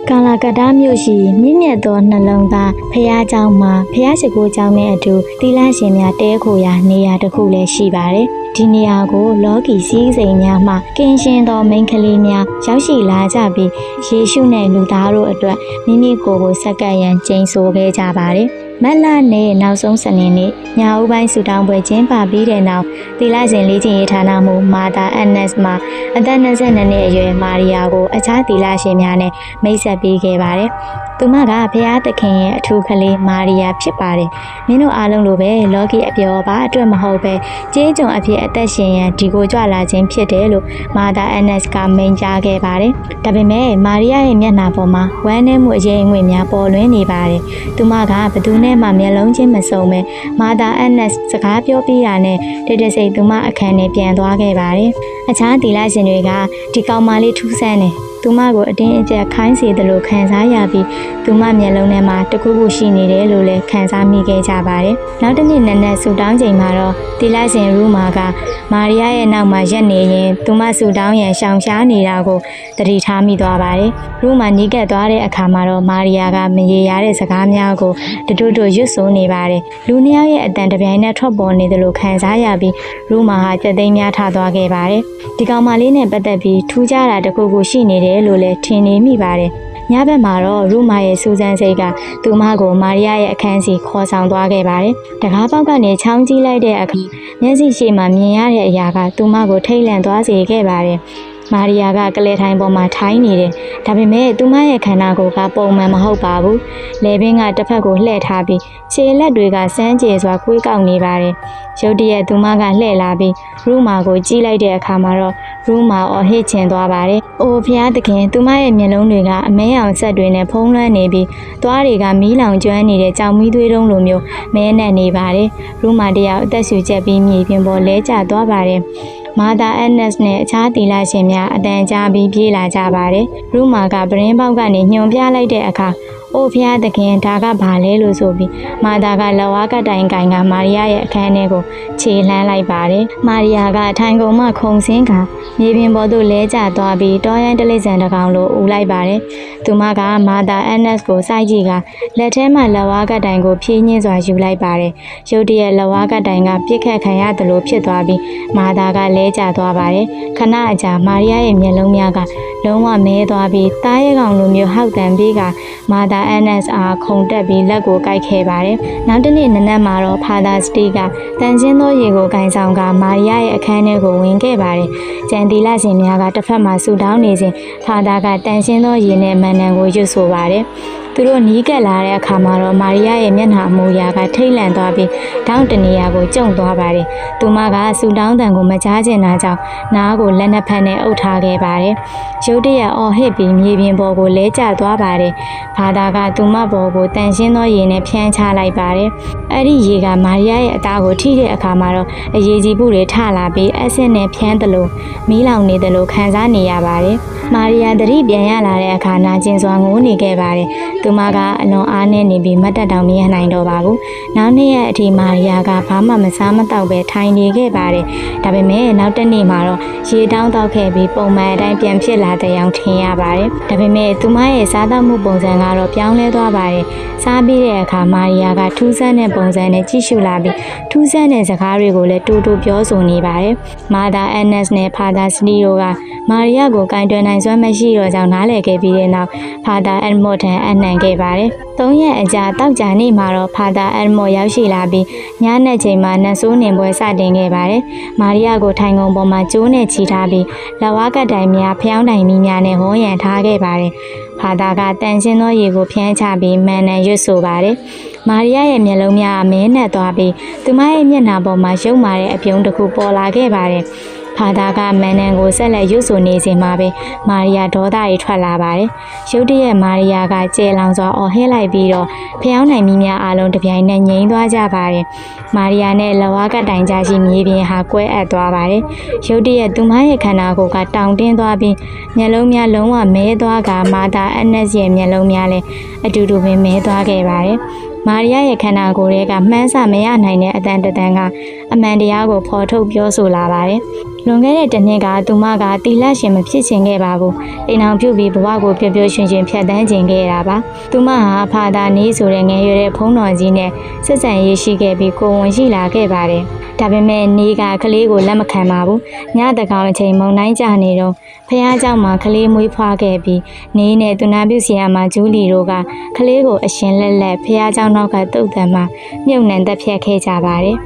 ကာလာကတားမြို့ရှိမြင့်မြတ်သောနှလုံးသားဖះเจ้าမှာဖះရှိခိုးเจ้าနဲ့အတူသီလရှင်များတဲခိုရာနေရာတစ်ခုလည်းရှိပါတယ်ဒီနေရာကိုလောကီစည်းစိမ်များမှကင်းရှင်းသောမိန်းကလေးများရောက်ရှိလာကြပြီးယေရှုနဲ့လူသားတို့အတွက်မိမိကိုယ်ကိုဆက်ကပ်ရန်ကျိန်ဆိုခဲ့ကြပါတယ်မက်လာနဲ့နောက်ဆုံးစနေနေ့ညဦးပိုင်းဆူတောင်းပွဲကျင်းပပြီးတဲ့နောက်သီလရှင်လေးချင်းရေးဌာနမှမာသာအန်နက်စ်မှာအသက်22နှစ်အရွယ်မာရီယာကိုအခြားသီလရှင်များနဲ့မိတ်ဆက်ပေးခဲ့ပါတယ်။သူမကဘုရားသခင်ရဲ့အထူးကလေးမာရီယာဖြစ်ပါတယ်။မင်းတို့အားလုံးလိုပဲလောကီအပျော်ပါအတွက်မဟုတ်ပဲကျေးကျွန်အဖြစ်အသက်ရှင်ရန်ဒီကိုကြွလာခြင်းဖြစ်တယ်လို့မာသာအန်နက်စ်ကမိန့်ကြားခဲ့ပါတယ်။ဒါပေမဲ့မာရီယာရဲ့မျက်နှာပေါ်မှာဝမ်းနည်းမှုအရေးအငွေ့များပေါ်လွင်နေပါတယ်။သူမကဘသူနဲ့မှမျက်လုံးချင်းမစုံပဲမာသာအန်နက်စ်စကားပြောပြီးတာနဲ့တိတ်တဆိတ်သူမအခန်းထဲပြန်သွားခဲ့ပါတယ်။အခြားသီလရှင်တွေကဒီကောင်မလေးထူးဆန်းတယ်သူမကိုအတင်းအကျပ်ခိုင်းစေတယ်လို့ခံစားရပြီးသူမမျက်လုံးထဲမှာတခုခုရှိနေတယ်လို့လည်းခံစားမိခဲ့ကြပါတယ်။နောက်တစ်နေ့နက်နက်ဆူတောင်းချိန်မှာတော့သီလရှင်ရူမာကမာရီယာရဲ့နောက်မှာရက်နေရင်သူမဆူတောင်းရန်ရှောင်ရှားနေတာကိုသတိထားမိသွားပါတယ်။ရူမာနီးကပ်သွားတဲ့အခါမှာတော့မာရီယာကမရေရာတဲ့စကားများကိုတူရွတ်ဆိုနေပါတယ်။လူနှစ်ယောက်ရဲ့အတန်တပြိုင်နက်ထွက်ပေါ်နေတယ်လို့ခံစားရပြီးရူမာဟာကြက်သိမ်းများထသွားခဲ့ပါတယ်။ဒီကောင်မလေးနဲ့ပတ်သက်ပြီးထူးခြားတာတခုခုရှိနေတယ်လို့လည်းထင်နေမိပါတယ်။ညဘက်မှာတော့ရူမာရဲ့စူဇန်စိတ်ကသူမကိုမာရီယာရဲ့အခန်းစီခေါ်ဆောင်သွားခဲ့ပါတယ်။တကားပေါက်ကနေချောင်းကြီးလိုက်တဲ့အခါမျက်စိရှိမှမြင်ရတဲ့အရာကသူမကိုထိတ်လန့်သွားစေခဲ့ပါတယ်။မာရီယာကကလေးထိုင်ပေါ်မှာထိုင်းနေတယ်။ဒါပေမဲ့သူမရဲ့ခန္ဓာကိုယ်ကပုံမှန်မဟုတ်ပါဘူး။လေပင်ကတစ်ဖက်ကိုလှည့်ထားပြီးခြေလက်တွေကစမ်းကြဲစွာကွေးကောက်နေပါတယ်။ရုတ်တရက်သူမကလှည့်လာပြီးရူမာကိုကြည့်လိုက်တဲ့အခါမှာတော့ရူမာအော်ဟစ်ချင်သွားပါတယ်။အိုဖျားသခင်သူမရဲ့မျက်လုံးတွေကအမဲအောင်ဆက်တွေနဲ့ဖုံးလွှမ်းနေပြီးသွားတွေကမီးလောင်ကျွမ်းနေတဲ့ကြောင်မီးသွေးတုံးလိုမျိုးမဲနဲ့နေပါတယ်။ရူမာတယောက်အသက်ရှူချက်ပြီးမြေပြင်ပေါ်လဲကျသွားပါတယ်။မာသာအန်နက်စ်နဲ့အခြားသီလရှင်များအတန်ကြာပြီးပြေးလာကြပါတယ်။ရူမာကပရင်းပေါက်ကနေညွန်ပြလိုက်တဲ့အခါအိုဖျားသခင်ဒါကဘာလဲလို့ဆိုပြီးမာသာကလက်ဝါးကတိုင်ကင်ကမာရီယာရဲ့အခန်းထဲကိုခြေလှမ်းလိုက်ပါတယ်။မာရီယာကထိုင်ကုန်မှခုန်ဆင်းကမြေပြင်ပေါ်သို့လဲကျသွားပြီးတောရိုင်းတလိဆန်တစ်ကောင်လိုဦးလိုက်ပါတယ်။သူမကမာသာအန်နက်စ်ကိုစိုက်ကြည့်ကလက်ထဲမှာလက်ဝါးကတိုင်ကိုဖြည်းညှင်းစွာယူလိုက်ပါတယ်။ရုတ်တရက်လက်ဝါးကတိုင်ကပြစ်ခတ်ခံရတယ်လို့ဖြစ်သွားပြီးမာသာကလဲကျသွားပါတယ်။ခဏအကြာမာရီယာရဲ့မျက်လုံးများကလုံးဝမဲသွားပြီးသားရဲကောင်လိုမျိုးဟောက်တန်ပြီးကမာသာအန်နက်စ်အားခုန်တက်ပြီးလက်ကိုကိုက်ခဲ့ပါတယ်။နောက်တစ်နေ့နနက်မှာတော့ဖာသာစတီကတန်ရှင်းသောရေကိုကင်ဆောင်ကမာရီယာရဲ့အခန်းထဲကိုဝင်ခဲ့ပါတယ်။ကျန်တီလာရှင်များကတစ်ဖက်မှာဆူတောင်းနေစဉ်ဖာသာကတန်ရှင်းသောရေနဲ့မန်နန်ကိုရွတ်ဆိုပါတယ်။သူတို့နီးကပ်လာတဲ့အခါမှာတော့မာရီယာရဲ့မျက်နှာအမူအရာကထိတ်လန့်သွားပြီးတောင်းတနေရာကိုကျုံသွားပါတယ်။သူမကဆူတောင်းတန်ကိုမကြားချင်တာကြောင့်နားကိုလက်နှစ်ဖက်နဲ့အုပ်ထားခဲ့ပါတယ်။ရုတ်တရက်အော်ဟစ်ပြီးမြေပြင်ပေါ်ကိုလဲကျသွားပါတယ်။ဘာသာကသူမပေါ်ကိုတန်ရှင်းသောရေနဲ့ဖြန်းချလိုက်ပါတယ်။အဲ့ဒီရေကမာရီယာရဲ့အသားကိုထိတဲ့အခါမှာတော့အရေးကြီးမှုတွေထလာပြီးအက်ဆစ်နဲ့ဖြန်းတယ်လို့မီးလောင်နေတယ်လို့ခံစားနေရပါတယ်။မာရီယာသတိပြန်ရလာတဲ့အခါနာကျင်စွာငိုးနေခဲ့ပါတယ်။သူမကအလွန်အားနည်းနေပြီးမတ်တက်တောင်မရနိုင်တော့ပါဘူး။နောက်နေ့ရက်အထိမာရီယာကဘာမှမစားမတောက်ပဲထိုင်နေခဲ့ပါတယ်။ဒါပေမဲ့နောက်တစ်နေ့မှာတော့ရေတောင်းတောက်ခဲ့ပြီးပုံမှန်အတိုင်းပြန်ဖြစ်လာတဲ့အောင်ထင်ရပါတယ်။ဒါပေမဲ့သူမရဲ့စားသောက်မှုပုံစံကတော့ပြောင်းလဲသွားပါတယ်။စားပြီးတဲ့အခါမာရီယာကထူးဆန်းတဲ့ပုံစံနဲ့ကြည့်ရှုလာပြီးထူးဆန်းတဲ့စကားတွေကိုလည်းတူတူပြောဆိုနေပါတယ်။မာသာအန်နက်စ်နဲ့ဖာသာစတီတို့ကမာရီယာကိုကင်တွယ်နိုင်စွမ်းမရှိတော့ကြောင်းနားလည်ခဲ့ပြီးတဲ့နောက်ဖာသာအန်မော့ထံအနှံခဲ့ပါတယ်။၃ရက်အကြာတောက်ကြနေ့မှာတော့ဖာသာအန်မော့ရောက်ရှိလာပြီးညနေချိန်မှာနတ်ဆိုးနေပွဲစတင်ခဲ့ပါတယ်။မာရီယာကိုထိုင်ကုန်ပေါ်မှာကျိုးနဲ့ချီထားပြီးလက်ဝါးကတိုင်များဖျောင်းတိုင်မီများနဲ့ဝန်းရံထားခဲ့ပါတယ်။ဖာသာကတန်ရှင်းသောရေကိုဖြန်းချပြီးမန်နန်ရွတ်ဆိုပါတယ်။မာရီယာရဲ့မျက်လုံးများအမဲနဲ့သွားပြီးသူမရဲ့မျက်နှာပေါ်မှာရုပ်မာတဲ့အပြုံးတစ်ခုပေါ်လာခဲ့ပါတယ်။ဖာသာကမန်နန်ကိုဆက်လက်ရွတ်ဆိုနေစဉ်မှာပဲမာရီယာဒေါသတွေထွက်လာပါတယ်။ရုတ်တရက်မာရီယာကကျဲလောင်စွာအော်ဟစ်လိုက်ပြီးတော့ဖျောင်းနိုင်မီများအားလုံးတပြိုင်နက်ငြိမ်းသွားကြပါတယ်။မာရီယာနဲ့လက်ဝါးကတိုင်ကြရှိမြေပြင်ဟာကွဲအပ်သွားပါတယ်။ရုတ်တရက်သူမရဲ့ခန္ဓာကိုယ်ကတောင်တင်းသွားပြီးမျက်လုံးများလုံးဝမဲသွားကမာသာအန်နက်စ်ရဲ့မျက်လုံးများလည်းအတူတူပဲမဲသွားခဲ့ပါတယ်။မာရီယာရဲ့ခန္ဓာကိုယ်ရဲ့ကမှန်းဆမရနိုင်တဲ့အတန်တန်ကအမှန်တရားကိုဖော်ထုတ်ပြောဆိုလာပါတယ်။ လွန်ခဲ့တဲ့တစ်နှစ်ကသူမကတီလရှင်မဖြစ်ချင်ခဲ့ပါဘူးအိမ်အောင်ပြုတ်ပြီးဘဝကိုပျော်ပျော်ရွှင်ရွှင်ဖြတ်သန်းခြင်းခဲ့တာပါသူမဟာဖာသာနေဆိုတဲ့ငယ်ရွယ်တဲ့ဖုံးတော်ကြီးနဲ့ဆက်ဆံရေးရှိခဲ့ပြီးကိုဝန်ရှိလာခဲ့ပါတယ်ဒါပေမဲ့နေကကလေးကိုလက်မခံပါဘူးညတကောင်အချိန်မုံတိုင်းကြနေတော့ဖះเจ้าမှာကလေးမွေးဖွားခဲ့ပြီးနေနဲ့သူနာပြုဆရာမဂျူလီတို့ကကလေးကိုအရှင်လက်လက်ဖះเจ้าနောက်ကတုတ်တံမှာမြုပ်နှံတက်ဖြတ်ခဲ့ကြပါတယ်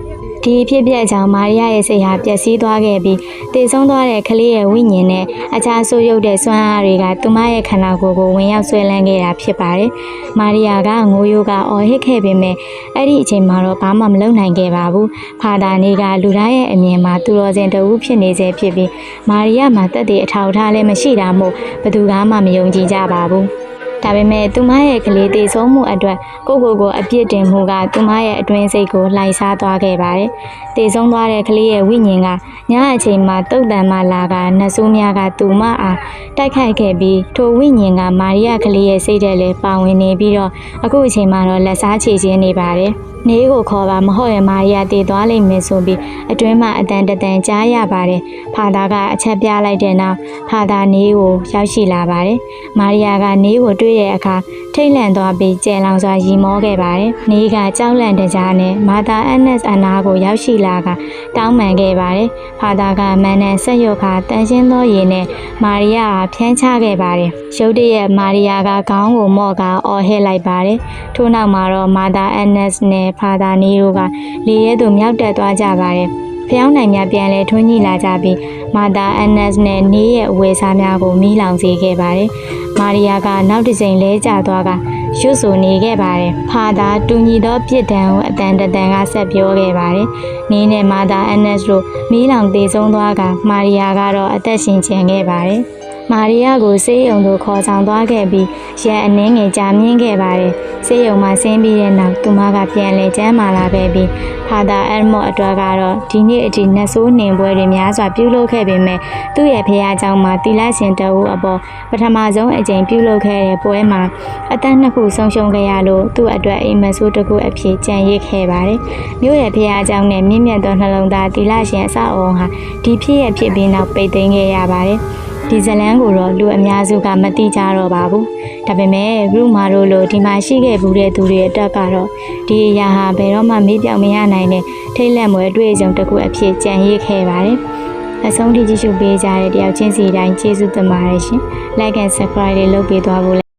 ဒီဖြစ်ပျက်ကြောင့်မာရီယာရဲ့စိတ်ဟာပျက်စီးသွားခဲ့ပြီးတည်ဆုံးသွားတဲ့ကလေးရဲ့ဝိညာဉ်နဲ့အခြားဆိုးရုပ်တဲ့စွမ်းအားတွေကသူမရဲ့ခန္ဓာကိုယ်ကိုဝင်ရောက်ဆွဲလန်းခဲ့တာဖြစ်ပါတယ်။မာရီယာကငိုယိုးကအော်ဟစ်ခဲ့ပေမဲ့အဲ့ဒီအချိန်မှာတော့ဘာမှမလုပ်နိုင်ခဲ့ပါဘူး။ဖာသာနေကလူတိုင်းရဲ့အမြင်မှာသူတော်စင်တဦးဖြစ်နေစေဖြစ်ပြီးမာရီယာမှာတက်တဲ့အထောက်အထားလည်းမရှိတာမို့ဘယ်သူမှမယုံကြည်ကြပါဘူး။ဒါပေမဲ့သူမရဲ့ကလေးတည်ဆုံးမှုအတွက်ကိုအပြစ်တင်မှုကသူမရဲ့အတွင်းစိတ်ကိုလှိုက်စားသွားခဲ့ပါတယ်။တည်ဆုံးသွားတဲ့ကလေးရဲ့ဝိညာဉ်ကညအချိန်မှာတုတ်တန်မှလာကနတ်ဆိုးများကသူမအားတိုက်ခိုက်ခဲ့ပြီးထိုဝိညာဉ်ကမာရီယာကလေးရဲ့စိတ်ထဲလည်းပါဝင်နေပြီးတော့အခုအချိန်မှာတော့လက်စားချေခြင်းနေပါတယ်။နေကိုခေါ်ပါမဟုတ်ရင်မာရီယာတည်သွားလိမ့်မယ်ဆိုပြီးအတွင်းမှာအတန်တန်ကြားရပါတယ်။ဖာသာကအချက်ပြလိုက်တဲ့နောက်ဖာသာနေကိုရောက်ရှိလာပါတယ်။မာရီယာကနေကိုတွေ့တဲ့အခါထိတ်လန့်သွားပြီးကြဲလောင်စွာရီမောခဲ့ပါတယ်။နေကကြောက်လန့်တကြားနဲ့မာသာအန်နက်အနာကိုရောက်ရှိလာကတောင်းပန်ခဲ့ပါတယ်။ဖာသာကမန်နဲ့ဆက်ရုပ်ခါတန်ရှင်းသောရေနဲ့မာရီယာဖြန်းချခဲ့ပါတယ်။ရုတ်တရက်မာရီယာကခေါင်းကိုမော့ကအော်ဟစ်လိုက်ပါတယ်။ထို့နောက်မှာတော့မာသာအန်နက်နဲ့ဖာသာနေတို့ကလေရဲသူမြောက်တက်သွားကြပါတယ်။ဖျောင်းနိုင်များပြန်လဲထွန်းညှိလာကြပြီးမာသာအန်နက်နဲ့နေရဲ့အဝယ်စားများကိုမီးလောင်စေခဲ့ပါတယ်။မာရီယာကနောက်တစ်ချိန်လဲကျသွားကရွတ်ဆိုနေခဲ့ပါတယ်။ဖာသာတူညီသောပြစ်ဒဏ်ကိုအတန်တန်ကဆက်ပြောခဲ့ပါတယ်။နေနဲ့မာသာအန်နက်တို့မီးလောင်သေးဆုံးသွားကမာရီယာကတော့အသက်ရှင်ကျန်ခဲ့ပါတယ်။မာရီယာကိုဆေးရုံသို့ခေါ်ဆောင်သွားခဲ့ပြီးရက်အနည်းငယ်ကြာမြင့်ခဲ့ပါတယ်။ဆေးရုံမှာဆင်းပြီးတဲ့နောက်သူမကပြန်လဲကျန်းမာလာခဲ့ပြီးဖာသာအန်မော့အတွက်ကတော့ဒီနေ့အထိနတ်ဆိုးနှင်ပွဲတွေများစွာပြုလုပ်ခဲ့ပေမဲ့သူ့ရဲ့ဖခင်ကြောင့်မှတီလာရှင်တအုပ်အပေါ်ပထမဆုံးအကြိမ်ပြုလုပ်ခဲ့တဲ့ပွဲမှာအသက်နှစ်ခုဆုံးရှုံးခဲ့ရလို့သူ့အတွက်အိမ်မက်ဆိုးတစ်ခုအဖြစ်ကြံရစ်ခဲ့ပါတယ်။မြို့ရဲ့ဖခင်ကြောင့်နဲ့မြင့်မြတ်သောနှလုံးသားတီလာရှင်အဆောက်အအုံဟာဒီဖြစ်ရဖြစ်ပြီးနောက်ပိတ်သိမ်းခဲ့ရပါတယ်။ဒီဇလန်းကိုတော့လူအများစုကမသိကြတော့ပါဘူး။ဒါပေမဲ့ဘရုမာတို့လိုဒီမှာရှိခဲ့ဘူးတဲ့သူတွေအတွက်ကတော့ဒီအရာဟာဘယ်တော့မှမေ့ပြောင်မရနိုင်တဲ့ထိတ်လန့်မွယ်အတွေ့အကြုံတစ်ခုအဖြစ်ကြံရစ်ခဲ့ပါတယ်။အဆုံးထိကြည့်ရှုပေးကြတဲ့တယောက်ချင်းစီတိုင်းကျေးဇူးတင်ပါတယ်ရှင်။ Like and Subscribe လေးလုပ်ပေးသွားဖို့